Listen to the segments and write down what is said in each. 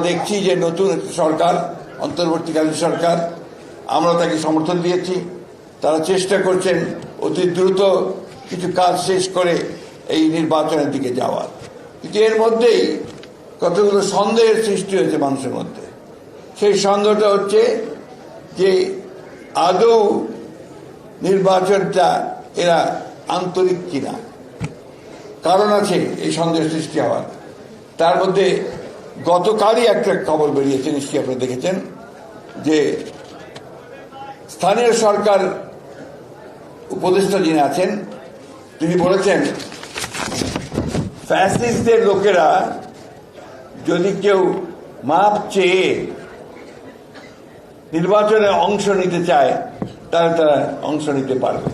দেখছি যে নতুন একটা সরকার, অন্তর্বর্তীকালীন সরকার, আমরা তাকে সমর্থন দিয়েছি। তারা চেষ্টা করছেন অতি দ্রুত কিছু কাজ শেষ করে এই নির্বাচনের দিকে যাওয়ার। কিন্তু এর মধ্যেই কতগুলো সন্দেহের সৃষ্টি হয়েছে মানুষের মধ্যে। সেই সন্দেহটা হচ্ছে যে আদৌ নির্বাচনটা এরা আন্তরিক কিনা। কারণ আছে এই সন্দেহ সৃষ্টি হওয়ার। তার মধ্যে গতকালই একটা খবর বেরিয়েছে, নিশ্চয়ই আপনারা দেখেছেন, যে স্থানীয় সরকার উপদেষ্টা যিনি আছেন তিনি বলেছেন ফ্যাসিস্টদের লোকেরা যদি কেউ মাপ চেয়ে নির্বাচনে অংশ নিতে চায় তাহলে তারা অংশ নিতে পারবে।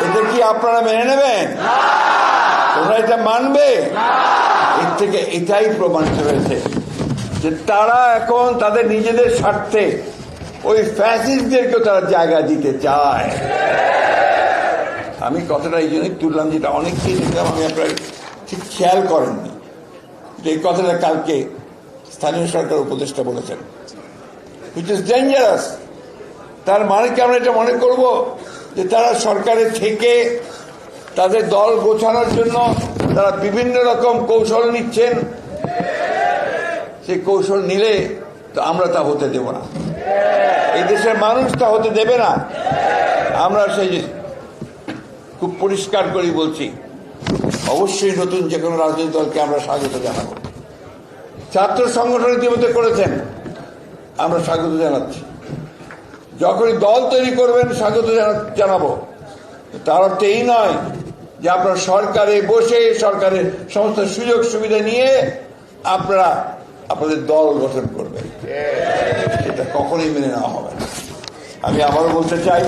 এটা কি আপনারা মেনে নেবেন? তোমরা এটা মানবে? এর থেকে এটাই প্রমাণিত হয়েছে যে তারা এখন তাদের নিজেদের স্বার্থে ওই ফ্যাসিস্টদেরকেও তারা জায়গা দিতে চায়। আমি কথাটা এই জন্যই তুললাম, যেটা অনেককেই দেখলাম, আমি আপনারা ঠিক খেয়াল করেননি। এই কথাটা কালকে স্থানীয় সরকার উপদেষ্টা বলেছেন, হুইচ ইজ ডেঞ্জারাস। তার মানে কি আমরা এটা মনে করব যে তারা সরকারে থেকে তাদের দল গোছানোর জন্য তারা বিভিন্ন রকম কৌশল নিচ্ছেন? সেই কৌশল নিলে তো আমরা তা হতে দেব না, এই দেশের মানুষ তা হতে দেবে না। আমরা সেই খুব পরিষ্কার করে বলছি, অবশ্যই নতুন যে কোনো রাজনৈতিক দলকে আমরা স্বাগত জানাবো। ছাত্র সংগঠন ইতিমধ্যে করেছেন, আমরা স্বাগত জানাচ্ছি। যখনই দল তৈরি করবেন স্বাগত জানাবো। তার অর্থ এই নয় যে আপনারা সরকারে বসে সরকারের সমস্ত সুযোগ সুবিধা নিয়ে আপনারা আপনাদের দল গঠন করবেন, এটা কখনোই মেনে নেওয়া হবে না। আমি আবারও বলতে চাই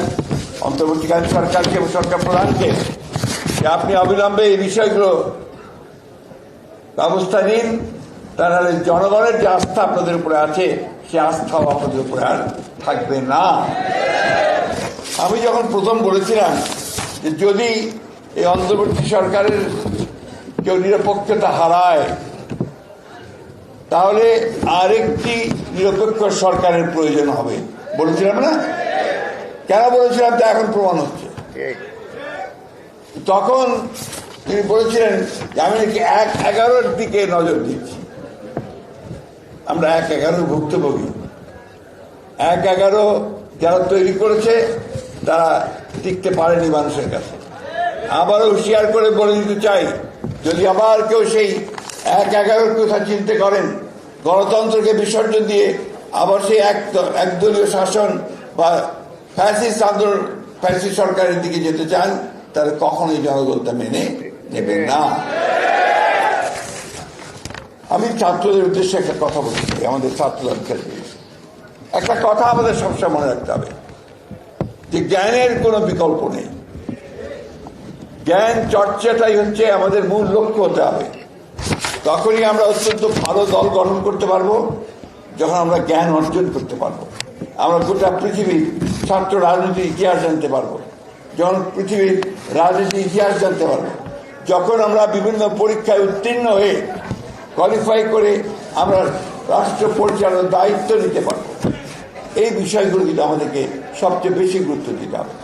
অন্তর্বর্তীকালীন সরকারকে এবং সরকার প্রধানকে যে আপনি অবিলম্বে এই বিষয়গুলো ব্যবস্থা নিন, তাহলে জনগণের যে আস্থা আপনাদের উপরে আছে সে আস্থাও আপনাদের উপরে আর থাকবে না। আমি যখন প্রথম বলেছিলাম যে যদি এই অন্তর্বর্তী সরকারের কেউ নিরপেক্ষতা হারায় তাহলে আরেকটি নিরপেক্ষ সরকারের প্রয়োজন হবে বলেছিলাম না? কেন বলেছিলাম তা এখন প্রমাণ হচ্ছে। তখন তিনি বলেছিলেন যে আমি নাকি 1-11 দিকে নজর দিচ্ছি। আমরা 1-11 ভুক্তভোগী। 1-11 যারা তৈরি করেছে তারা টিকতে পারেনি মানুষের কাছে। আবারও হুঁশিয়ার করে বলে দিতে চাই, যদি আবার কেউ সেই 1-11 কথা চিন্তা করেন, গণতন্ত্রকে বিসর্জন দিয়ে আবার সেই একদলীয় শাসন বা ফ্যাসিস্ট আন্দোলন, ফ্যাসিস্ট সরকারের দিকে যেতে চান, তাহলে কখনোই জনগণ তা মেনে নেবেন না। আমি ছাত্রদের উদ্দেশ্যে একটা কথা বলতে চাই, আমাদের ছাত্রদের একটা কথা আমাদের সবসময় মনে রাখতে হবে যে জ্ঞানের কোনো বিকল্প নেই। জ্ঞান চর্চাটাই হচ্ছে আমাদের মূল লক্ষ্য হতে হবে। তখনই আমরা অত্যন্ত ভালো দল গঠন করতে পারবো যখন আমরা জ্ঞান অর্জন করতে পারবো। আমরা গোটা পৃথিবীর ছাত্র রাজনীতির ইতিহাস জানতে পারবো, যখন পৃথিবীর রাজনীতির ইতিহাস জানতে পারবো, যখন আমরা বিভিন্ন পরীক্ষায় উত্তীর্ণ হয়ে কোয়ালিফাই করে আমরা রাষ্ট্র পরিচালনার দায়িত্ব নিতে পারবো। এই বিষয়গুলো কিন্তু আমাদেরকে সবচেয়ে বেশি গুরুত্ব দিতে হবে।